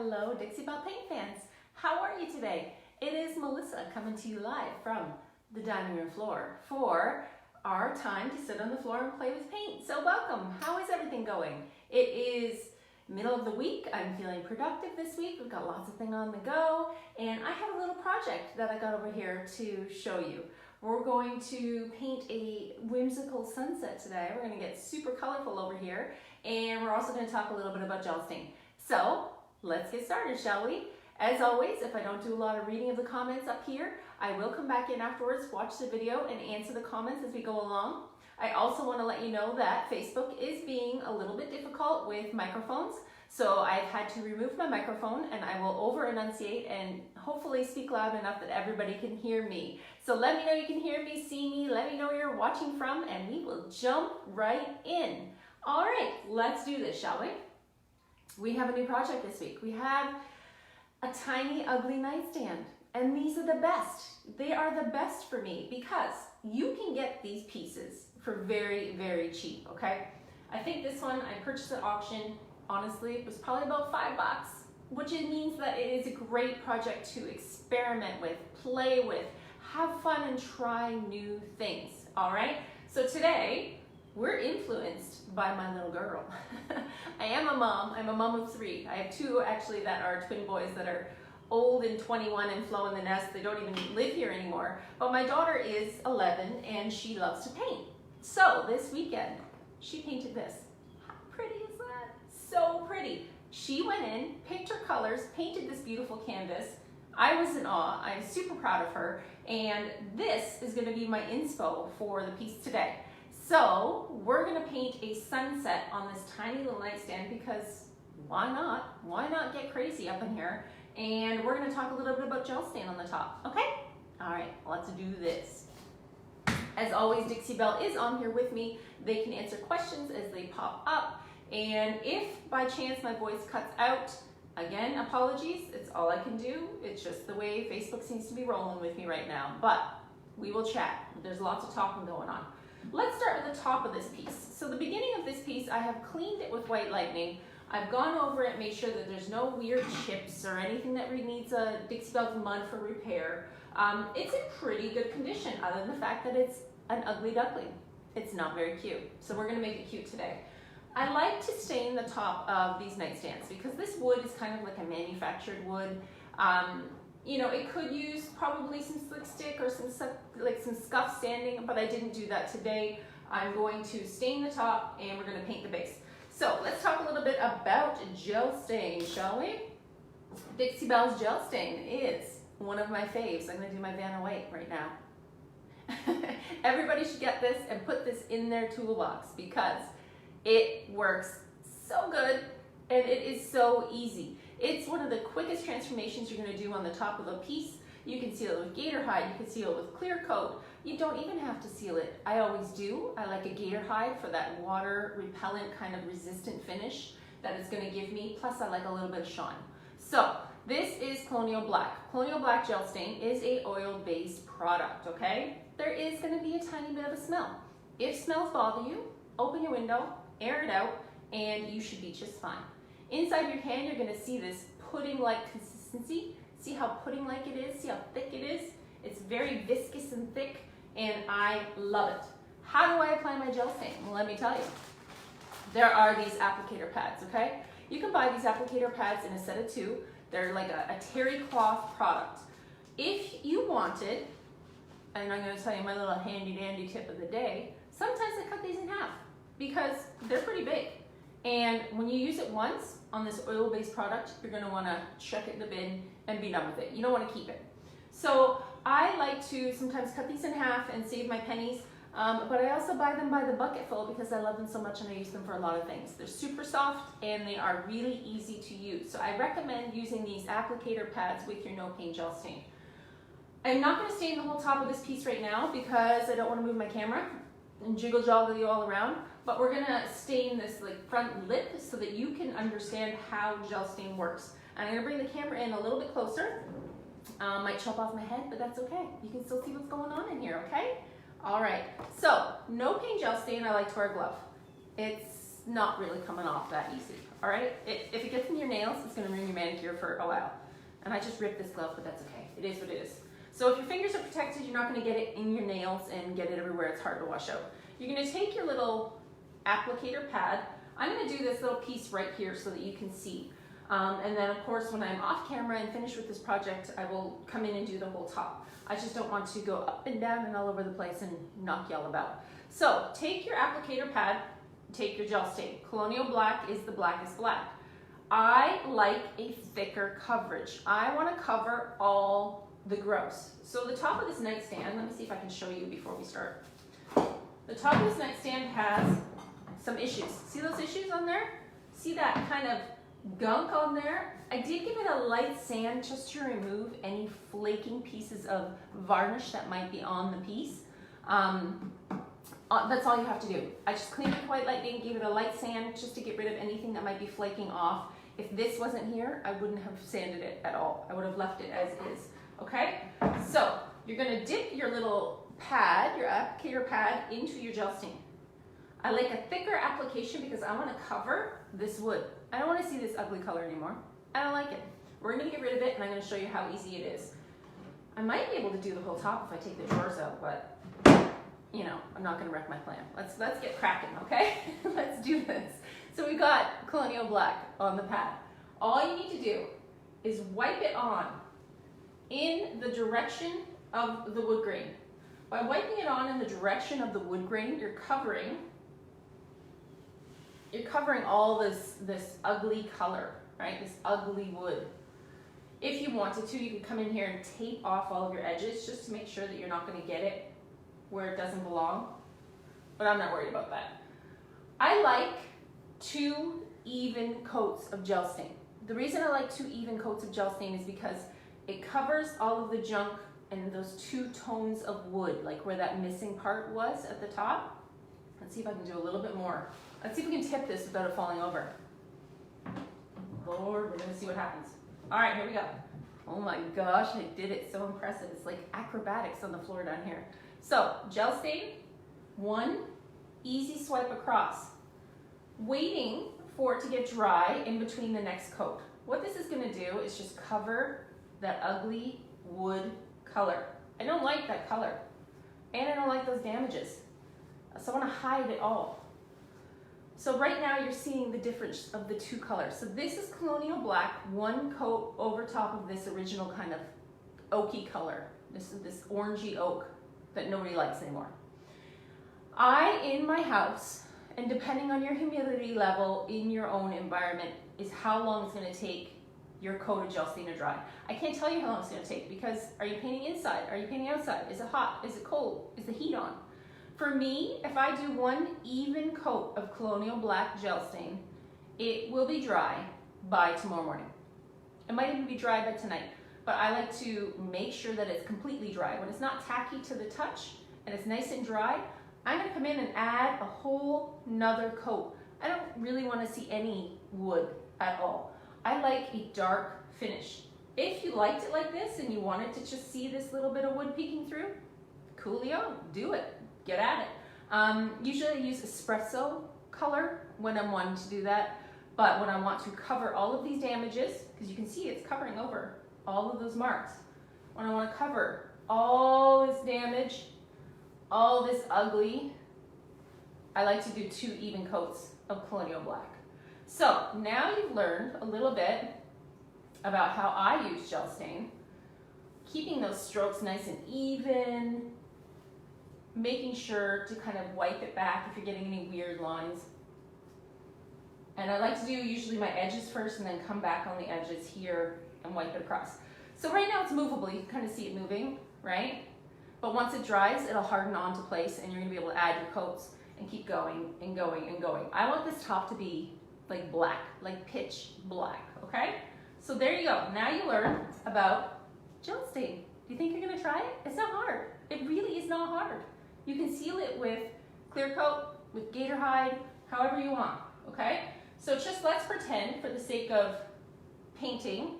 Hello, Dixie Belle Paint fans. How are you today? It is Melissa coming to you live from the dining room floor for our time to sit on the floor and play with paint. So welcome. How is everything going? It is middle of the week. I'm feeling productive this week. We've got lots of things on the go, and I have a little project that I got over here to show you. We're going to paint a whimsical sunset today. We're going to get super colorful over here, and we're also going to talk a little bit about gel stain. So let's get started, shall we? As always, if I don't do a lot of reading of the comments up here, I will come back in afterwards, watch the video, and answer the comments as we go along. I also want to let you know that Facebook is being a little bit difficult with microphones. So I've had to remove my microphone, and I will over enunciate and hopefully speak loud enough that everybody can hear me. So let me know you can hear me, see me, let me know where you're watching from, and we will jump right in. All right, let's do this, shall we? We have a new project this week. We have a tiny, ugly nightstand, and these are the best. They are the best for me because you can get these pieces for very, very cheap, okay? I think this one I purchased at auction. Honestly, it was probably about $5, which it means that it is a great project to experiment with, play with, have fun, and try new things, all right? So today, we're influenced by my little girl. I am a mom. I'm a mom of 3. I have 2 actually that are twin boys that are old and 21 and flow in the nest. They don't even live here anymore. But my daughter is 11 and she loves to paint. So this weekend, she painted this. How pretty is that? So pretty. She went in, picked her colors, painted this beautiful canvas. I was in awe. I'm super proud of her. And this is going to be my inspo for the piece today. So we're going to paint a sunset on this tiny little nightstand because why not? Why not get crazy up in here? And we're going to talk a little bit about gel stain on the top. Okay? All right, let's do this. As always, Dixie Belle is on here with me. They can answer questions as they pop up. And if by chance my voice cuts out, again, apologies. It's all I can do. It's just the way Facebook seems to be rolling with me right now. But we will chat. There's lots of talking going on. Let's start with the top of this piece. So the beginning of this piece, I have cleaned it with White Lightning. I've gone over it, made sure that there's no weird chips or anything that needs a Dixie Belle's mud for repair. It's in pretty good condition, other than the fact that it's an ugly duckling. It's not very cute. So we're gonna make it cute today. I like to stain the top of these nightstands because this wood is kind of like a manufactured wood. You know, it could use probably some slick stick or some scuff sanding, but I didn't do that today. I'm going to stain the top and we're going to paint the base. So let's talk a little bit about gel stain, shall we? Dixie Belle's gel stain is one of my faves. I'm going to do my Vanna White right now. Everybody should get this and put this in their toolbox because it works so good and it is so easy. It's one of the quickest transformations you're going to do on the top of a piece. You can seal it with gator hide, you can seal it with clear coat. You don't even have to seal it. I always do. I like a gator hide for that water repellent kind of resistant finish that it's going to give me. Plus I like a little bit of shine. So this is Colonial Black. Colonial Black gel stain is a oil-based product, okay? There is going to be a tiny bit of a smell. If smells bother you, open your window, air it out, and you should be just fine. Inside your hand, you're going to see this pudding-like consistency. See how pudding-like it is? See how thick it is? It's very viscous and thick, and I love it. How do I apply my gel stain? Well, let me tell you. There are these applicator pads, okay? You can buy these applicator pads in a set of 2. They're like a terry cloth product. If you wanted, and I'm going to tell you my little handy-dandy tip of the day, sometimes I cut these in half because they're pretty big. And when you use it once on this oil-based product, you're going to want to chuck it in the bin and be done with it. You don't want to keep it. So I like to sometimes cut these in half and save my pennies, but I also buy them by the bucketful because I love them so much and I use them for a lot of things. They're super soft and they are really easy to use. So I recommend using these applicator pads with your no paint gel stain. I'm not going to stain the whole top of this piece right now because I don't want to move my camera and jiggle joggle you all around. But we're gonna stain this like front lip so that you can understand how gel stain works. I'm gonna bring the camera in a little bit closer. Might chop off my head, but that's okay. You can still see what's going on in here, okay? All right, so no paint gel stain, I like to wear a glove. It's not really coming off that easy, all right? If it gets in your nails, it's gonna ruin your manicure for a while. And I just ripped this glove, but that's okay. It is what it is. So if your fingers are protected, you're not gonna get it in your nails and get it everywhere. It's hard to wash out. You're gonna take your little applicator pad. I'm gonna do this little piece right here so that you can see. And then of course, when I'm off camera and finished with this project, I will come in and do the whole top. I just don't want to go up and down and all over the place and knock y'all about. So take your applicator pad, take your gel stain. Colonial black is the blackest black. I like a thicker coverage. I want to cover all the gross. So the top of this nightstand, let me see if I can show you before we start. The top of this nightstand has some issues. See those issues on there? See that kind of gunk on there? I did give it a light sand just to remove any flaking pieces of varnish that might be on the piece. That's all you have to do. I just cleaned it quite lightly and gave it a light sand just to get rid of anything that might be flaking off. If this wasn't here, I wouldn't have sanded it at all. I would have left it as is, okay? So you're gonna dip your little pad, your applicator pad, into your gel stain. I like a thicker application because I wanna cover this wood. I don't wanna see this ugly color anymore. I don't like it. We're gonna get rid of it and I'm gonna show you how easy it is. I might be able to do the whole top if I take the drawers out, but you know, I'm not gonna wreck my plan. Let's get cracking, okay? Let's do this. So we got Colonial black on the pad. All you need to do is wipe it on in the direction of the wood grain. By wiping it on in the direction of the wood grain, you're covering all this ugly color, right? This ugly wood. If you wanted to, you could come in here and tape off all of your edges just to make sure that you're not gonna get it where it doesn't belong, but I'm not worried about that. I like 2 even coats of gel stain. The reason I like 2 even coats of gel stain is because it covers all of the junk and those 2 tones of wood, like where that missing part was at the top. Let's see if I can do a little bit more. Let's see if we can tip this without it falling over. Lord, we're gonna see what happens. All right, here we go. Oh my gosh, I did it, so impressive. It's like acrobatics on the floor down here. So, gel stain, 1 easy swipe across, waiting for it to get dry in between the next coat. What this is gonna do is just cover that ugly wood color. I don't like that color, and I don't like those damages. So I wanna hide it all. So right now you're seeing the difference of the 2 colors. So this is Colonial black, 1 coat over top of this original kind of oaky color. This is this orangey oak that nobody likes anymore. In my house, and depending on your humidity level in your own environment, is how long it's gonna take your coat of gel stain to dry. I can't tell you how long it's gonna take because are you painting inside? Are you painting outside? Is it hot? Is it cold? Is the heat on? For me, if I do 1 even coat of Colonial black gel stain, it will be dry by tomorrow morning. It might even be dry by tonight, but I like to make sure that it's completely dry. When it's not tacky to the touch and it's nice and dry, I'm gonna come in and add a whole nother coat. I don't really wanna see any wood at all. I like a dark finish. If you liked it like this and you wanted to just see this little bit of wood peeking through, coolio, do it. Get at it. Usually I use espresso color when I'm wanting to do that, but when I want to cover all of these damages, because you can see it's covering over all of those marks. When I want to cover all this damage, all this ugly, I like to do 2 even coats of Colonial black. So now you've learned a little bit about how I use gel stain, keeping those strokes nice and even, making sure to kind of wipe it back if you're getting any weird lines. And I like to do usually my edges first and then come back on the edges here and wipe it across. So right now it's movable, you can kind of see it moving, right? But once it dries, it'll harden onto place and you're gonna be able to add your coats and keep going and going and going. I want this top to be like black, like pitch black, okay? So there you go, now you learn about gel stain. Do you think you're gonna try it? It's not hard, it really is not hard. You can seal it with clear coat, with gator hide, however you want, okay? So just let's pretend, for the sake of painting,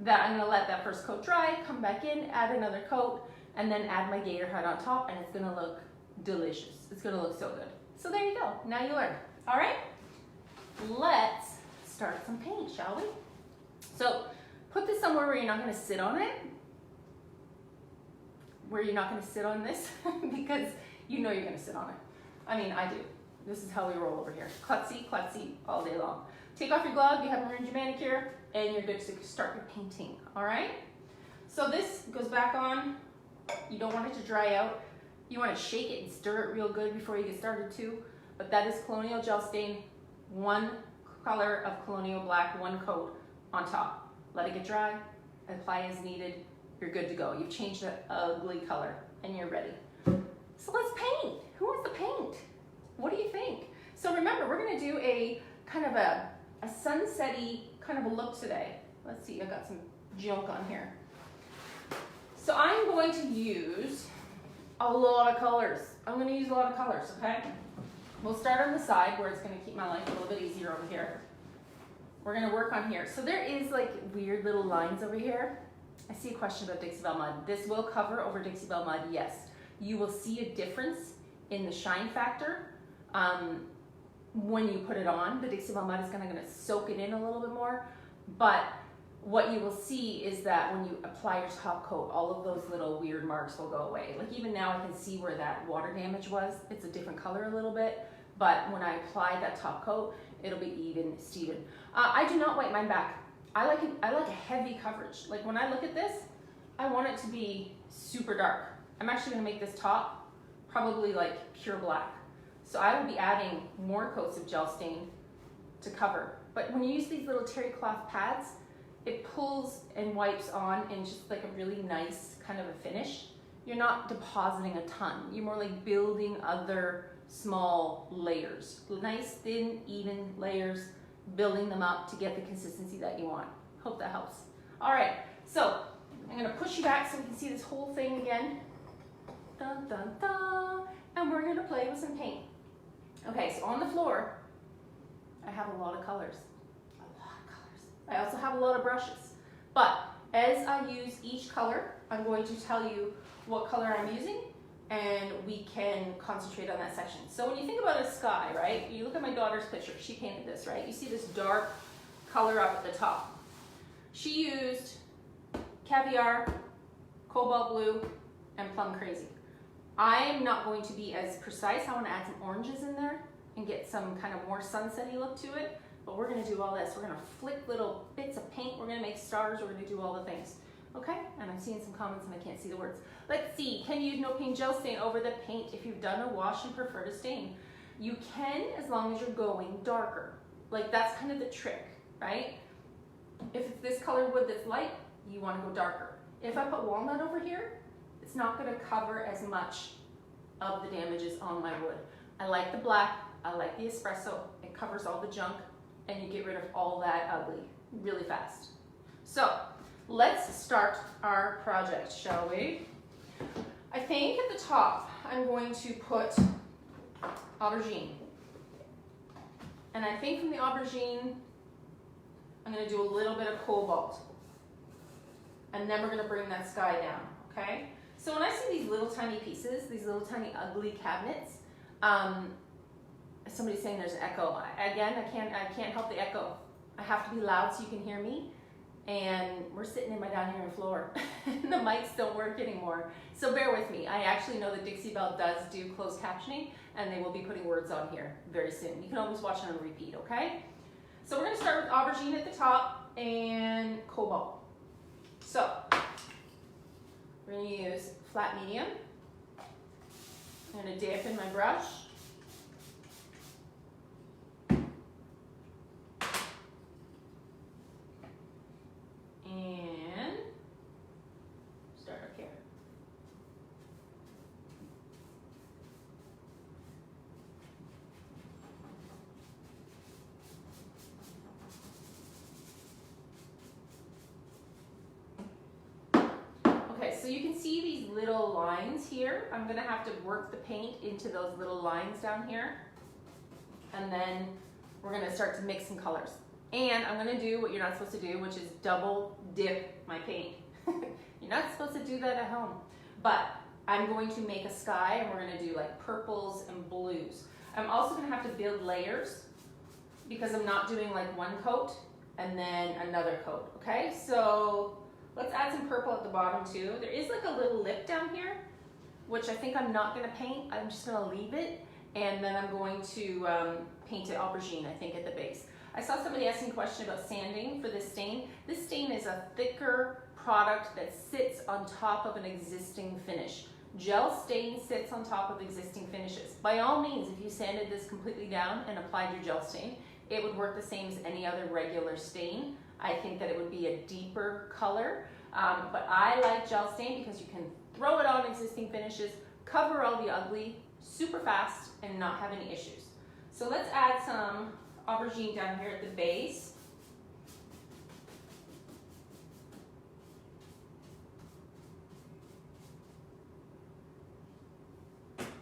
that I'm gonna let that first coat dry, come back in, add another coat, and then add my gator hide on top, and it's gonna look delicious. It's gonna look so good. So there you go, now you learned, all right? let's start some paint, shall we? So put this somewhere where you're not going to sit on it, where you're not going to sit on this because you know you're going to sit on it. I mean, I do. This is how we roll over here. Klutzy, klutzy all day long. Take off your glove, you haven't ruined your manicure, and you're good to start your painting, all right? So this goes back on. You don't want it to dry out. You want to shake it and stir it real good before you get started too. But that is Colonial gel stain, one color of Colonial black, one coat on top. Let it get dry, apply as needed, you're good to go. You've changed that ugly color and you're ready. So let's paint. Who wants to paint? What do you think? So remember, we're gonna do a kind of a sunset-y kind of a look today. Let's see, I got some junk on here. So I'm going to use a lot of colors. I'm gonna use a lot of colors, okay? We'll start on the side where it's gonna keep my life a little bit easier over here. We're gonna work on here. So there is like weird little lines over here. I see a question about Dixie Belle Mud. This will cover over Dixie Belle Mud, yes. You will see a difference in the shine factor when you put it on. The Dixie Belle Mud is gonna soak it in a little bit more, but what you will see is that when you apply your top coat, all of those little weird marks will go away. Like even now I can see where that water damage was. It's a different color a little bit, but when I apply that top coat, it'll be even, Steven. I do not white mine back. I like a heavy coverage. Like when I look at this, I want it to be super dark. I'm actually gonna make this top probably like pure black. So I will be adding more coats of gel stain to cover. But when you use these little terry cloth pads, it pulls and wipes on in just like a really nice kind of a finish. You're not depositing a ton. You're more like building other small layers. Nice, thin, even layers, building them up to get the consistency that you want. Hope that helps. All right, so I'm gonna push you back so we can see this whole thing again. Dun, dun, dun. And we're gonna play with some paint. Okay, so on the floor, I have a lot of colors. I also have a lot of brushes, but as I use each color, I'm going to tell you what color I'm using and we can concentrate on that section. So when you think about a sky, right, you look at my daughter's picture, she painted this, right? You see this dark color up at the top. She used Caviar, Cobalt Blue, and Plum Crazy. I'm not going to be as precise. I want to add some oranges in there and get some kind of more sunset-y look to it. But we're gonna do all this. We're gonna flick little bits of paint. We're gonna make stars. We're gonna do all the things. Okay? And I'm seeing some comments and I can't see the words. Let's see. Can you use no paint gel stain over the paint if you've done a wash and prefer to stain? You can, as long as you're going darker. Like that's kind of the trick, right? If it's this color wood that's light, you want to go darker. If I put walnut over here, it's not gonna cover as much of the damages on my wood. I like the black. I like the espresso. It covers all the junk. And you get rid of all that ugly really fast. So let's start our project, shall we? I think at the top, I'm going to put Aubergine. And I think from the Aubergine, I'm gonna do a little bit of Cobalt. And then we're gonna bring that sky down, okay? So when I see these little tiny pieces, these little tiny ugly cabinets, somebody's saying there's an echo. Again, I can't help the echo. I have to be loud so you can hear me. And we're sitting in my dining room floor. The mics don't work anymore. So bear with me. I actually know that Dixie Belle does do closed captioning and they will be putting words on here very soon. You can always watch it on repeat, okay? So we're gonna start with Aubergine at the top and Cobalt. So we're gonna use flat medium. I'm gonna dampen my brush. And start up here. Okay, so you can see these little lines here. I'm gonna have to work the paint into those little lines down here. And then we're gonna start to mix some colors. And I'm gonna do what you're not supposed to do, which is double dip my paint. You're not supposed to do that at home. But I'm going to make a sky and we're gonna do like purples and blues. I'm also gonna have to build layers because I'm not doing like one coat and then another coat, okay? So let's add some purple at the bottom too. There is like a little lip down here, which I think I'm not gonna paint. I'm just gonna leave it, and then I'm going to paint it aubergine, I think, at the base. I saw somebody asking a question about sanding for this stain. This stain is a thicker product that sits on top of an existing finish. Gel stain sits on top of existing finishes. By all means, if you sanded this completely down and applied your gel stain, it would work the same as any other regular stain. I think that it would be a deeper color, but I like gel stain because you can throw it on existing finishes, cover all the ugly super fast, and not have any issues. So let's add some aubergine down here at the base.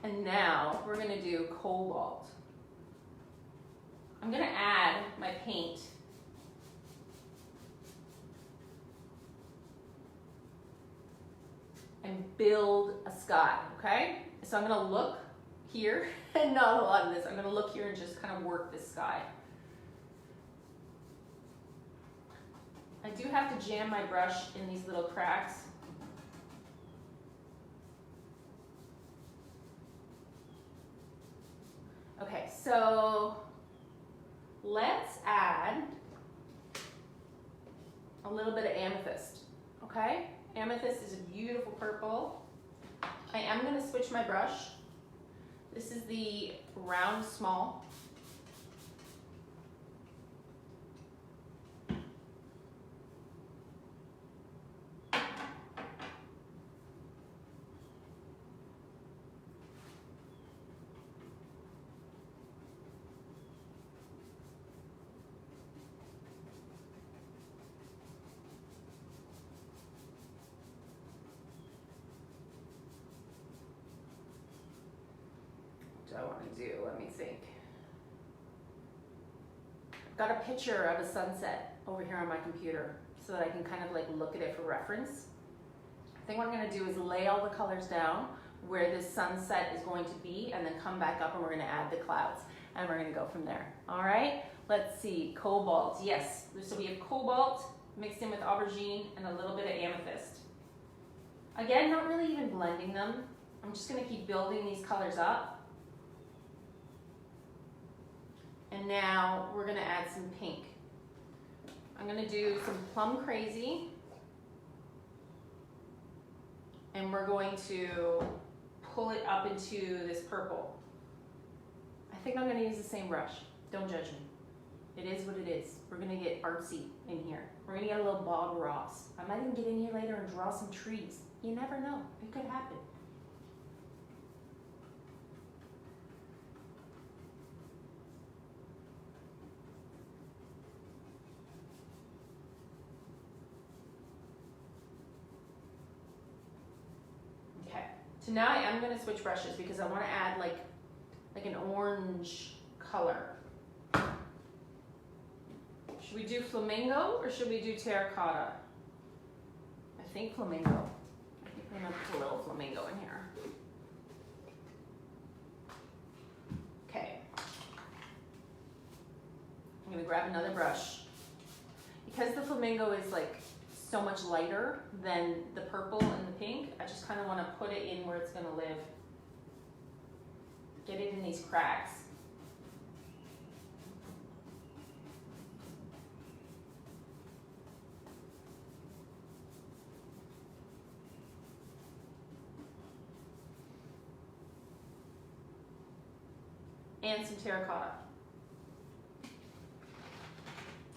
And now we're gonna do cobalt. I'm gonna add my paint and build a sky, okay? So I'm gonna look here, and not a lot of this. I'm gonna look here and just kind of work this sky. I do have to jam my brush in these little cracks. Okay, so let's add a little bit of amethyst, okay? Amethyst is a beautiful purple. I am gonna switch my brush. This is the round small. What do I want to do? Let me think. I've got a picture of a sunset over here on my computer so that I can kind of like look at it for reference. I think what I'm going to do is lay all the colors down where this sunset is going to be, and then come back up and we're going to add the clouds, and we're going to go from there. All right, let's see. Cobalt, yes. So we have cobalt mixed in with aubergine and a little bit of amethyst. Again, not really even blending them. I'm just going to keep building these colors up. And now we're going to add some pink. I'm going to do some Plum Crazy, and we're going to pull it up into this purple. I think I'm going to use the same brush. Don't judge me. It is what it is. We're going to get artsy in here. We're going to get a little Bob Ross. I might even get in here later and draw some trees. You never know. It could happen. So now I am going to switch brushes because I want to add like an orange color. Should we do flamingo or should we do terracotta? I think flamingo. I think I'm going to put a little flamingo in here. Okay. I'm going to grab another brush. Because the flamingo is like so much lighter than the purple and the pink, I just kind of want to put it in where it's going to live. Get it in these cracks. And some terracotta.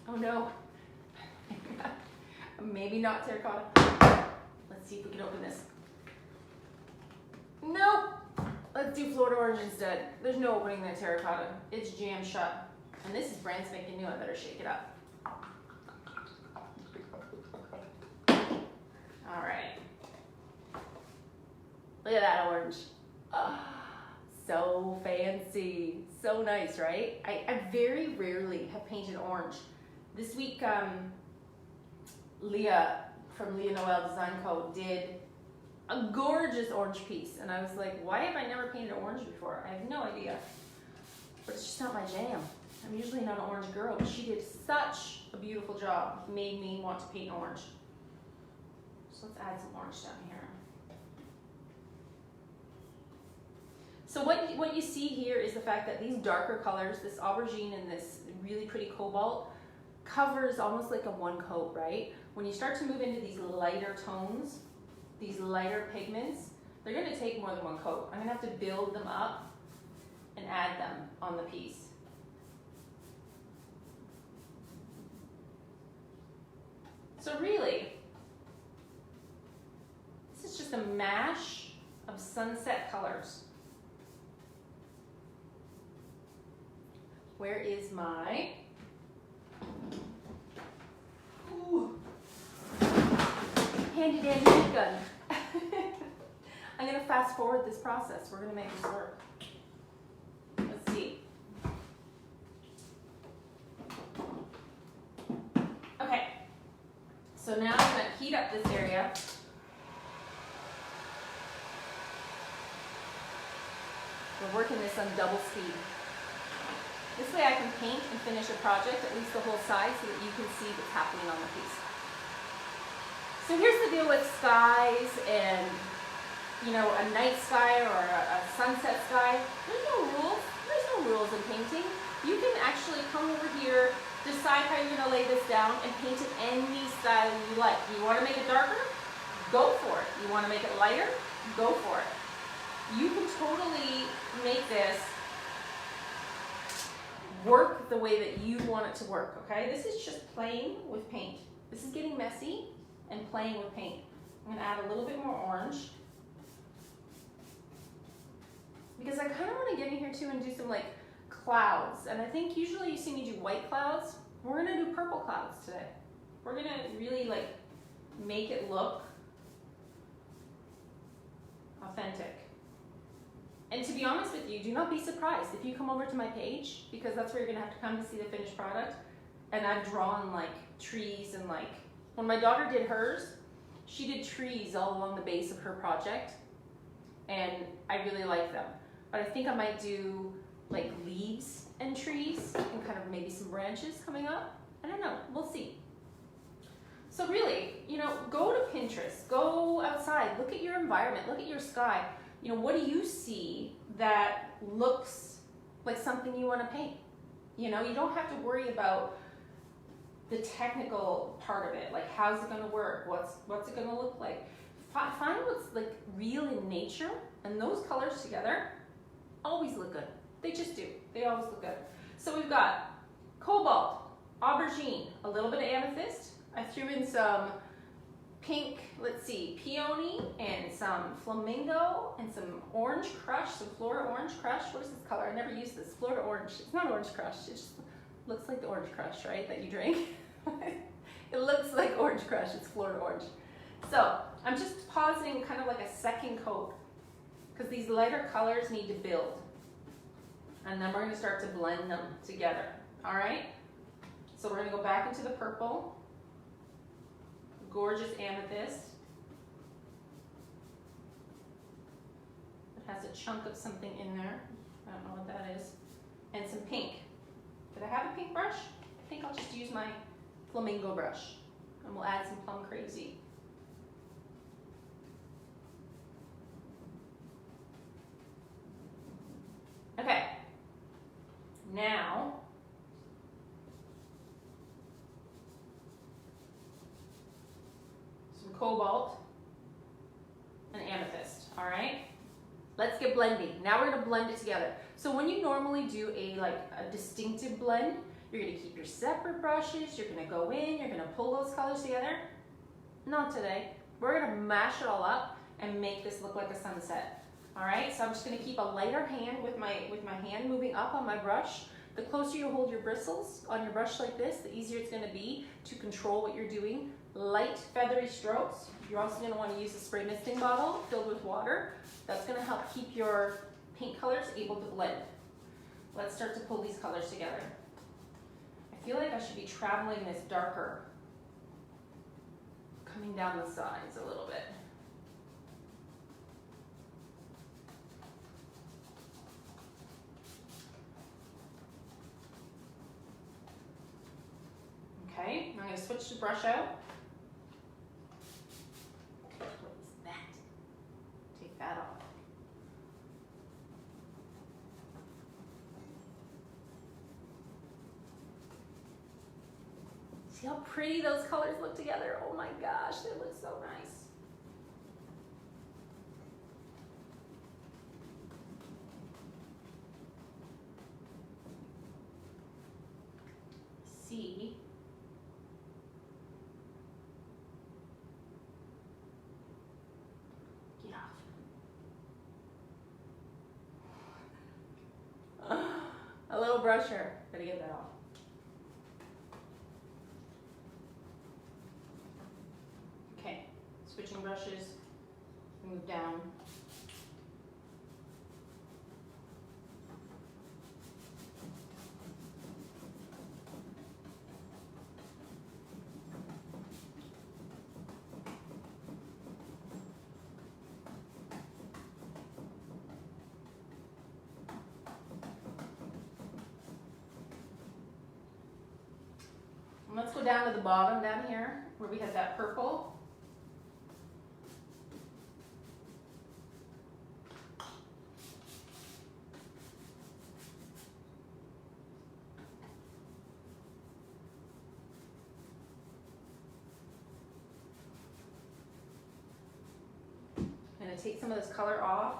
Oh no. Maybe not terracotta. Let's see if we can open this. Nope. Let's do Florida orange instead. There's no opening that terracotta. It's jammed shut. And this is brand spanking new. I better shake it up. All right. Look at that orange. Oh, so fancy. So nice, right? I very rarely have painted orange. This week, Leah from Leah Noel Design Co. did a gorgeous orange piece, and I was like, why have I never painted orange before? I have no idea, but it's just not my jam. I'm usually not an orange girl, but she did such a beautiful job. Made me want to paint orange. So let's add some orange down here. So what you see here is the fact that these darker colors, this aubergine and this really pretty cobalt, covers almost like a one coat, right? When you start to move into these lighter tones, these lighter pigments, they're going to take more than one coat. I'm going to have to build them up and add them on the piece. So really, this is just a mash of sunset colors. Where is my handy dandy paint gun? I'm going to fast forward this process. We're going to make this work. Let's see. Okay. So now I'm going to heat up this area. We're working this on double speed. This way I can paint and finish a project, at least the whole side, so that you can see what's happening on the piece. So here's the deal with skies and, you know, a night sky or a sunset sky. There's no rules. There's no rules in painting. You can actually come over here, decide how you're going to lay this down, and paint it any style you like. You want to make it darker? Go for it. You want to make it lighter? Go for it. You can totally make this work the way that you want it to work, okay? This is just playing with paint. This is getting messy and playing with paint. I'm gonna add a little bit more orange because I kind of want to get in here too and do some like clouds. And I think usually you see me do white clouds. We're gonna do purple clouds today. We're gonna really like make it look authentic. And to be honest with you, do not be surprised if you come over to my page, because that's where you're gonna have to come to see the finished product. And I've drawn like trees and like, when my daughter did hers, she did trees all along the base of her project. And I really like them. But I think I might do like leaves and trees and kind of maybe some branches coming up. I don't know, we'll see. So really, you know, go to Pinterest, go outside, look at your environment, look at your sky. You know, what do you see that looks like something you want to paint? You know, you don't have to worry about the technical part of it, like how's it going to work, what's it going to look like. Find what's like real in nature, and those colors together always look good. They just do. They always look good. So we've got cobalt, aubergine, a little bit of amethyst. I threw in some pink, let's see, peony, and some flamingo, and some orange crush, some Florida orange crush. What is this color? I never used this. Florida orange. It's not orange crush. It just looks like the orange crush, right, that you drink. It looks like orange crush. It's Florida orange. So I'm just pausing kind of like a second coat because these lighter colors need to build. And then we're going to start to blend them together. All right? So we're going to go back into the purple. Gorgeous amethyst. It has a chunk of something in there. I don't know what that is. And some pink. Did I have a pink brush? I think I'll just use my Flamingo brush. And we'll add some Plum Crazy. Okay. Now, some cobalt and amethyst, all right? Let's get blending. Now we're gonna blend it together. So when you normally do a distinctive blend, you're gonna keep your separate brushes, you're gonna go in, you're gonna pull those colors together. Not today. We're gonna mash it all up and make this look like a sunset. All right, so I'm just gonna keep a lighter hand with my hand moving up on my brush. The closer you hold your bristles on your brush like this, the easier it's gonna be to control what you're doing. Light, feathery strokes. You're also gonna wanna use a spray misting bottle filled with water. That's gonna help keep your paint colors able to blend. Let's start to pull these colors together. I feel like I should be traveling this darker, coming down the sides a little bit. Okay, I'm going to switch the brush out. What is that? Take that off. See how pretty those colors look together? Oh my gosh, they look so nice. See. Get off. A little brusher. Gotta get that off. Okay, switching brushes, move down. And let's go down to the bottom down here where we have that purple. I'm going to take some of this color off.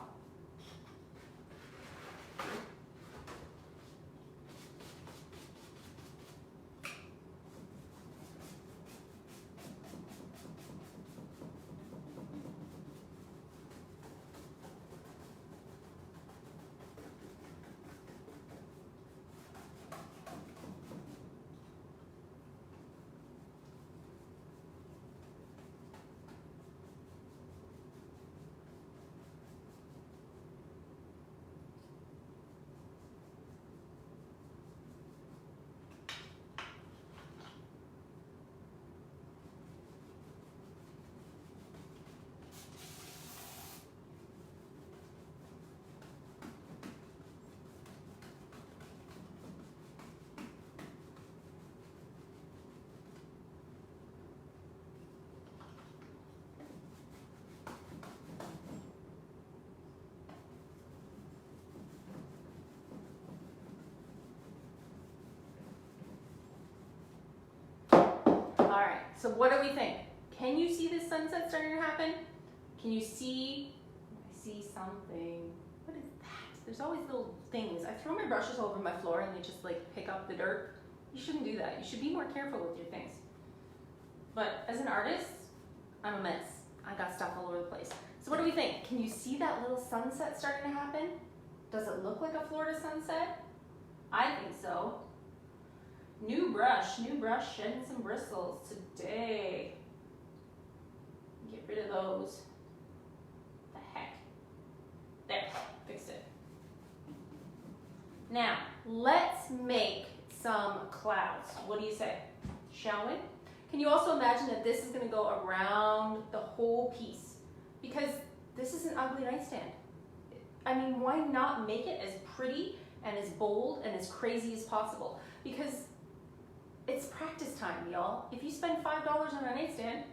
All right, so what do we think? Can you see this sunset starting to happen? Can you see? I see something. What is that? There's always little things. I throw my brushes all over my floor and they just like pick up the dirt. You shouldn't do that. You should be more careful with your things. But as an artist, I'm a mess. I got stuff all over the place. So what do we think? Can you see that little sunset starting to happen? Does it look like a Florida sunset? I think so. New brush, shedding some bristles today. Get rid of those. The heck. There, fixed it. Now, let's make some clouds. What do you say? Shall we? Can you also imagine that this is going to go around the whole piece? Because this is an ugly nightstand. I mean, why not make it as pretty and as bold and as crazy as possible? Because it's practice time, y'all. If you spend $5 on a nightstand,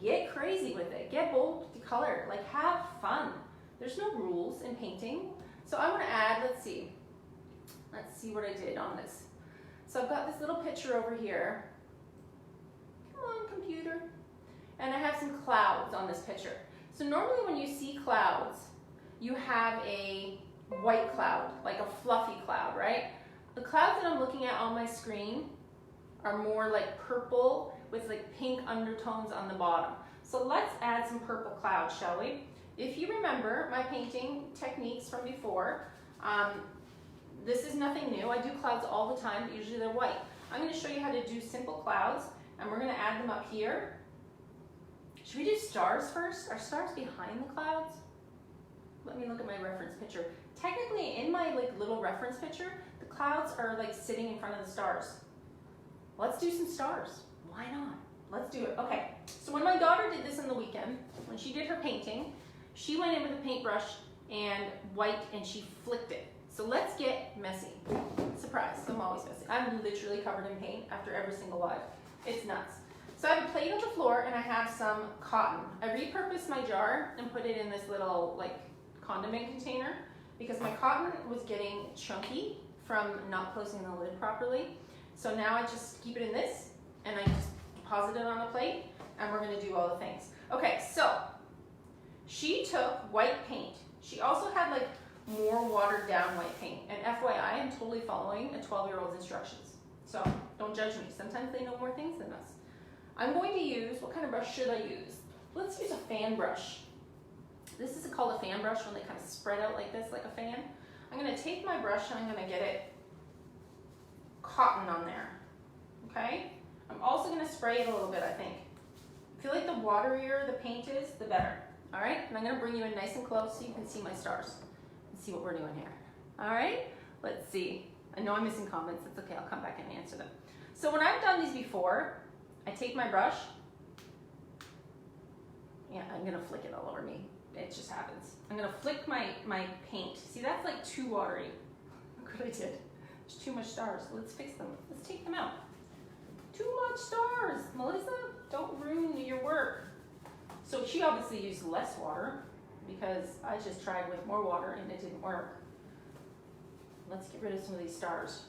get crazy with it. Get bold with the color. Like, have fun. There's no rules in painting. So I'm going to add, let's see what I did on this. So I've got this little picture over here. Come on, computer. And I have some clouds on this picture. So normally when you see clouds, you have a white cloud, like a fluffy cloud, right? The clouds that I'm looking at on my screen are more like purple with like pink undertones on the bottom. So let's add some purple clouds, shall we? If you remember my painting techniques from before, this is nothing new. I do clouds all the time, but usually they're white. I'm going to show you how to do simple clouds, and we're going to add them up here. Should we do stars first? Are stars behind the clouds? Let me look at my reference picture. Technically, in my like little reference picture, the clouds are like sitting in front of the stars. Let's do some stars. Why not? Let's do it. Okay, so when my daughter did this on the weekend, when she did her painting, she went in with a paintbrush and white and she flicked it. So let's get messy. Surprise, I'm always messy. I'm literally covered in paint after every single live. It's nuts. So I have a plate on the floor and I have some cotton. I repurposed my jar and put it in this little like condiment container because my cotton was getting chunky from not closing the lid properly. So now I just keep it in this and I just deposit it on the plate and we're gonna do all the things. Okay, so she took white paint. She also had like more watered down white paint. And FYI, I'm totally following a 12-year-old's instructions. So don't judge me. Sometimes they know more things than us. I'm going to use, what kind of brush should I use? Let's use a fan brush. This is called a fan brush when they kind of spread out like this, like a fan. I'm gonna take my brush and I'm gonna get it cotton on there, okay? I'm also gonna spray it a little bit, I think. I feel like the waterier the paint is, the better, all right? And I'm gonna bring you in nice and close so you can see my stars and see what we're doing here. All right, let's see. I know I'm missing comments, it's okay, I'll come back and answer them. So when I've done these before, I take my brush, yeah, I'm gonna flick it all over me. It just happens. I'm gonna flick my paint. See, that's like too watery. Look what I did. There's too much stars. Let's fix them. Let's take them out. Too much stars. Melissa, don't ruin your work. So she obviously used less water because I just tried with more water and it didn't work. Let's get rid of some of these stars.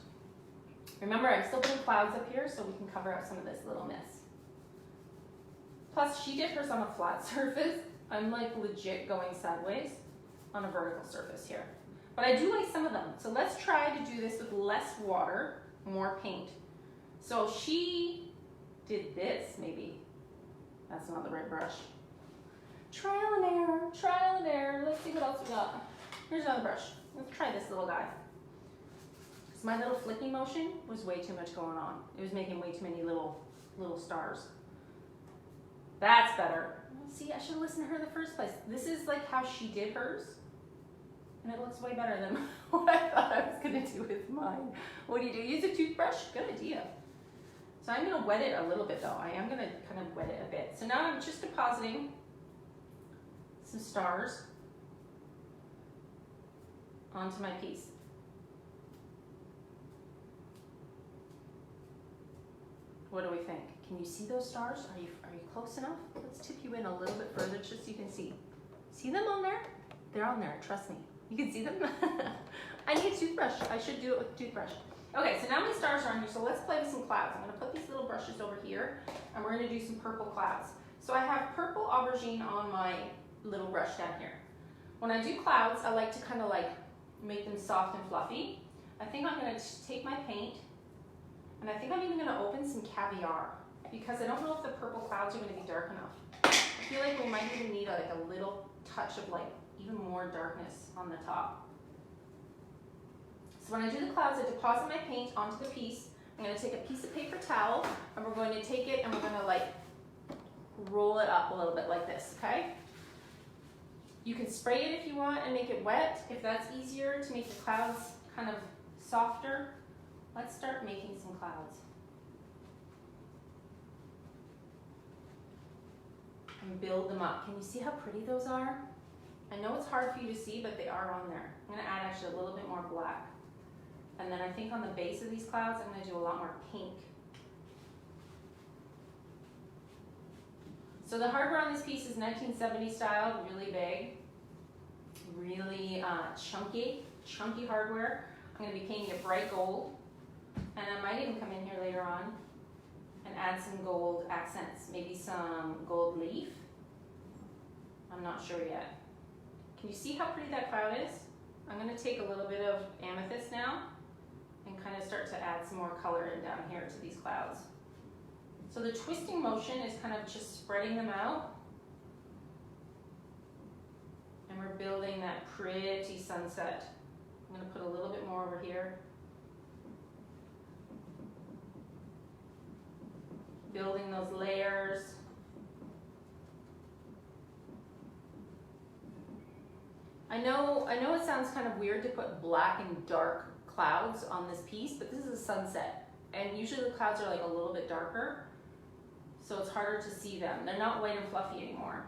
Remember, I'm still putting clouds up here so we can cover up some of this little mess. Plus, she did hers on a flat surface. I'm like legit going sideways on a vertical surface here. But I do like some of them. So let's try to do this with less water, more paint. So she did this, maybe. That's not the right brush. Trial and error, trial and error. Let's see what else we got. Here's another brush. Let's try this little guy. So my little flicking motion was way too much going on. It was making way too many little stars. That's better. See, I should have listened to her in the first place. This is like how she did hers. And it looks way better than what I thought I was gonna do with mine. What do? Use a toothbrush? Good idea. So I'm gonna wet it a little bit though. I am gonna kind of wet it a bit. So now I'm just depositing some stars onto my piece. What do we think? Can you see those stars? Are you close enough? Let's tip you in a little bit further just so you can see. See them on there? They're on there, trust me. You can see them? I need a toothbrush. I should do it with a toothbrush. Okay, so now my stars are on here, so let's play with some clouds. I'm gonna put these little brushes over here, and we're gonna do some purple clouds. So I have purple aubergine on my little brush down here. When I do clouds, I like to kind of like make them soft and fluffy. I think I'm gonna take my paint, and I think I'm even gonna open some Caviar, because I don't know if the purple clouds are gonna be dark enough. I feel like we might even need like a little touch of like even more darkness on the top. So when I do the clouds, I deposit my paint onto the piece. I'm gonna take a piece of paper towel and we're going to take it and we're gonna like roll it up a little bit like this, okay? You can spray it if you want and make it wet, if that's easier to make the clouds kind of softer. Let's start making some clouds. And build them up. Can you see how pretty those are? I know it's hard for you to see, but they are on there. I'm gonna add actually a little bit more black. And then I think on the base of these clouds, I'm gonna do a lot more pink. So the hardware on this piece is 1970 style, really big, really chunky hardware. I'm gonna be painting it bright gold. And I might even come in here later on and add some gold accents, maybe some gold leaf. I'm not sure yet. Can you see how pretty that cloud is? I'm gonna take a little bit of amethyst now and kind of start to add some more color in down here to these clouds. So the twisting motion is kind of just spreading them out. And we're building that pretty sunset. I'm gonna put a little bit more over here. Building those layers. I know it sounds kind of weird to put black and dark clouds on this piece, but this is a sunset. And usually the clouds are like a little bit darker, so it's harder to see them. They're not white and fluffy anymore.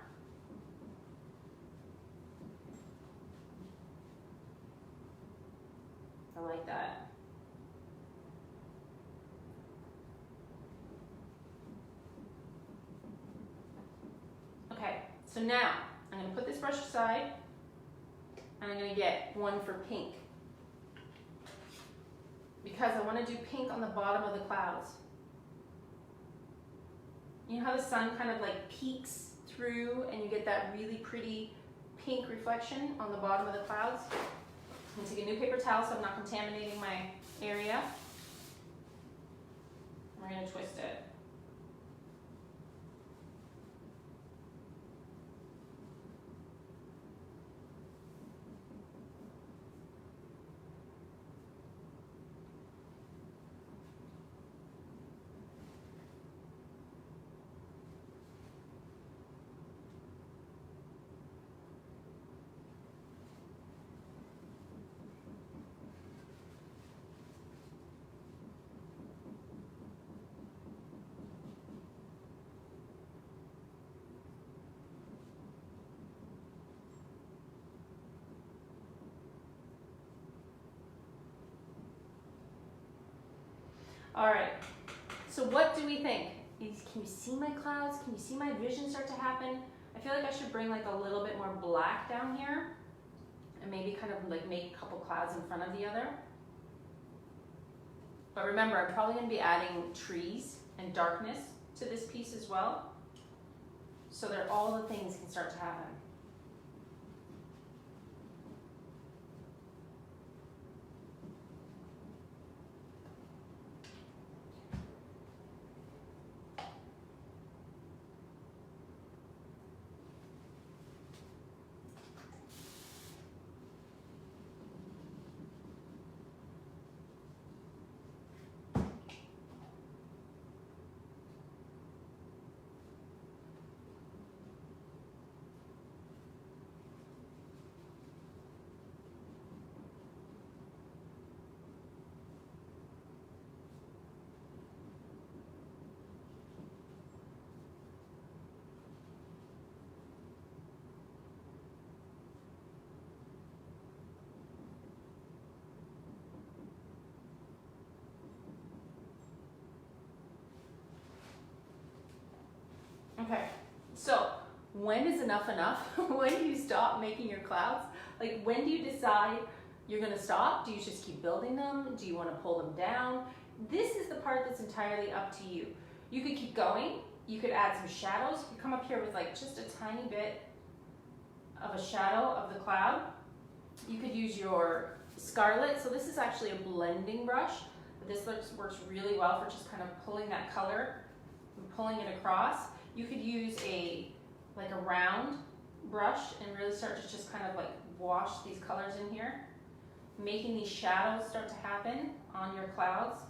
I like that. So now, I'm going to put this brush aside, and I'm going to get one for pink. Because I want to do pink on the bottom of the clouds. You know how the sun kind of like peeks through and you get that really pretty pink reflection on the bottom of the clouds? I'm going to take a new paper towel so I'm not contaminating my area. We're going to twist it. All right, so what do we think? Can you see my clouds? Can you see my vision start to happen? I feel like I should bring like a little bit more black down here and maybe kind of like make a couple clouds in front of the other. But remember, I'm probably going to be adding trees and darkness to this piece as well, so that all the things can start to happen. Okay, so when is enough enough? When do you stop making your clouds? Like, when do you decide you're gonna stop? Do you just keep building them? Do you wanna pull them down? This is the part that's entirely up to you. You could keep going. You could add some shadows. You could come up here with like just a tiny bit of a shadow of the cloud. You could use your Scarlet. So this is actually a blending brush. But this works really well for just kind of pulling that color and pulling it across. You could use a round brush and really start to just kind of like wash these colors in here, making these shadows start to happen on your clouds.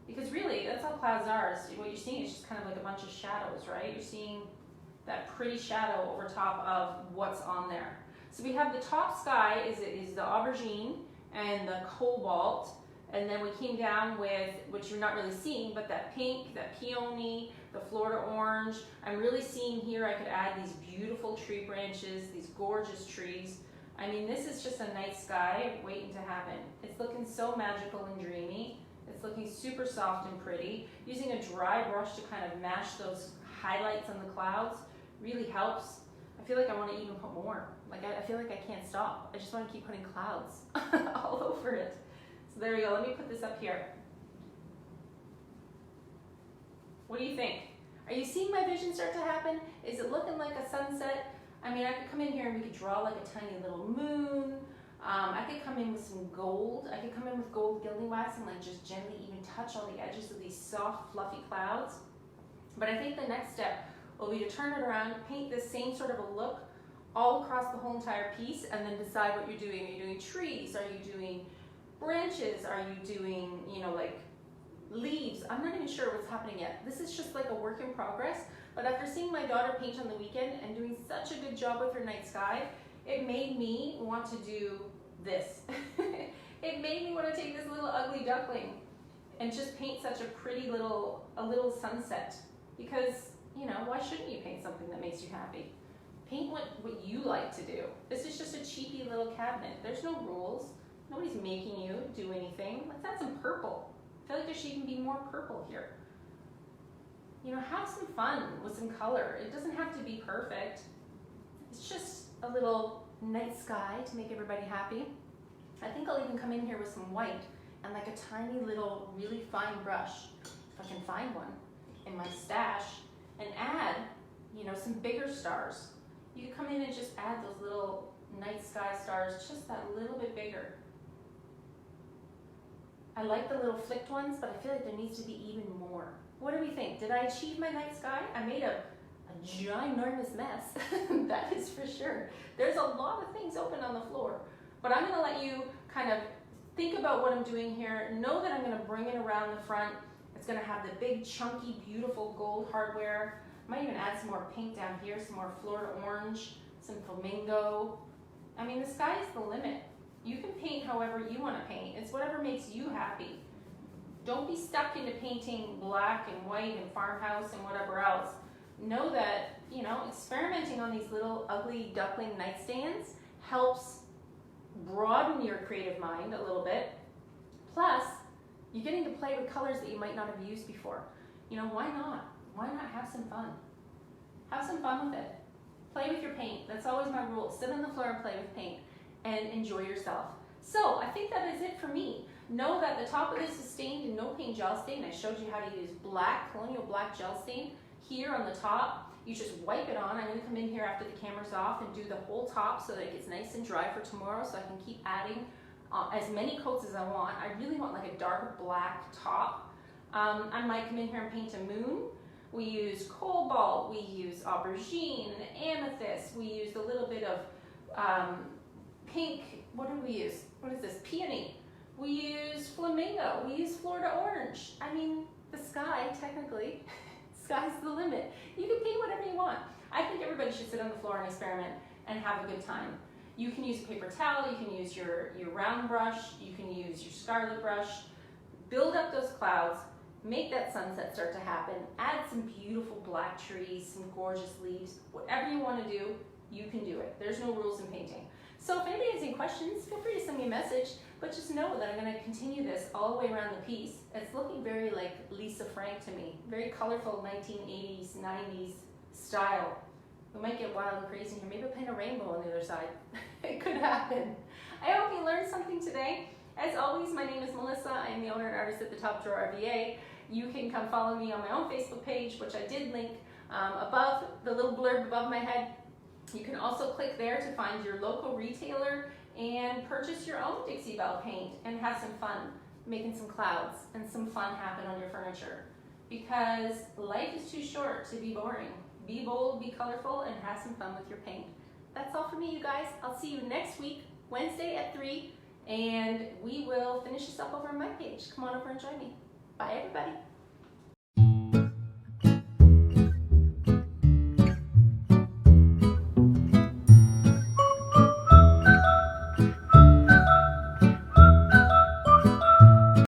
Because really, that's how clouds are. What you're seeing is just kind of like a bunch of shadows, right? You're seeing that pretty shadow over top of what's on there. So we have the top sky is the aubergine and the cobalt, and then we came down with, which you're not really seeing, but that pink, that peony, the Florida orange. I'm really seeing here I could add these beautiful tree branches, these gorgeous trees. I mean, this is just a night sky waiting to happen. It's looking so magical and dreamy. It's looking super soft and pretty. Using a dry brush to kind of match those highlights on the clouds really helps. I feel like I want to even put more. Like I feel like I can't stop. I just want to keep putting clouds all over it. So there we go. Let me put this up here. What do you think? Are you seeing my vision start to happen? Is it looking like a sunset? I mean, I could come in here and we could draw like a tiny little moon. I could come in with some gold. I could come in with gold gilding wax and like just gently even touch all the edges of these soft, fluffy clouds. But I think the next step will be to turn it around, paint this same sort of a look all across the whole entire piece, and then decide what you're doing. Are you doing trees? Are you doing branches? Are you doing, you know, like leaves? I'm not even sure what's happening yet. This is just like a work in progress. But after seeing my daughter paint on the weekend and doing such a good job with her night sky, it made me want to do this. It made me want to take this little ugly duckling and just paint such a pretty little sunset. Because, you know, why shouldn't you paint something that makes you happy? Paint what you like to do. This is just a cheapy little cabinet. There's no rules. Nobody's making you do anything. Let's add some purple. I feel like there should even be more purple here. You know, have some fun with some color. It doesn't have to be perfect. It's just a little night sky to make everybody happy. I think I'll even come in here with some white and like a tiny little really fine brush, if I can find one, in my stash, and add, you know, some bigger stars. You can come in and just add those little night sky stars, just that little bit bigger. I like the little flicked ones, but I feel like there needs to be even more. What do we think? Did I achieve my night sky? I made a ginormous mess, that is for sure. There's a lot of things open on the floor, but I'm gonna let you kind of think about what I'm doing here. Know that I'm gonna bring it around the front. It's gonna have the big, chunky, beautiful gold hardware. I might even add some more pink down here, some more Florida orange, some flamingo. I mean, the sky is the limit. You can paint however you wanna paint. It's whatever makes you happy. Don't be stuck into painting black and white and farmhouse and whatever else. Know that, you know, experimenting on these little ugly duckling nightstands helps broaden your creative mind a little bit. Plus, you're getting to play with colors that you might not have used before. You know, why not? Why not have some fun? Have some fun with it. Play with your paint. That's always my rule. Sit on the floor and play with paint and enjoy yourself. So I think that is it for me. Know that the top of this is stained in no paint gel stain. I showed you how to use black, Colonial black gel stain. Here on the top, you just wipe it on. I'm going to come in here after the camera's off and do the whole top so that it gets nice and dry for tomorrow, so I can keep adding as many coats as I want. I really want like a dark black top. I might come in here and paint a moon. We use cobalt, we use aubergine and amethyst. We used a little bit of pink, what did we use? What is this? Peony. We use flamingo, we use Florida orange. I mean, the sky, technically, sky's the limit. You can paint whatever you want. I think everybody should sit on the floor and experiment and have a good time. You can use a paper towel, you can use your round brush, you can use your Scarlet Brush. Build up those clouds, make that sunset start to happen, add some beautiful black trees, some gorgeous leaves. Whatever you want to do, you can do it. There's no rules in painting. So if anybody has any questions, feel free to send me a message, but just know that I'm going to continue this all the way around the piece. It's looking very like Lisa Frank to me, very colorful 1980s, 90s style. We might get wild and crazy here. Maybe I'll paint a rainbow on the other side. It could happen. I hope you learned something today. As always, my name is Melissa. I am the owner and artist at the Top Drawer RVA. You can come follow me on my own Facebook page, which I did link above, the little blurb above my head. You can also click there to find your local retailer and purchase your own Dixie Belle paint and have some fun making some clouds and some fun happen on your furniture. Because life is too short to be boring. Be bold, be colorful, and have some fun with your paint. That's all for me, you guys. I'll see you next week, Wednesday at 3, and we will finish this up over on my page. Come on over and join me. Bye, everybody.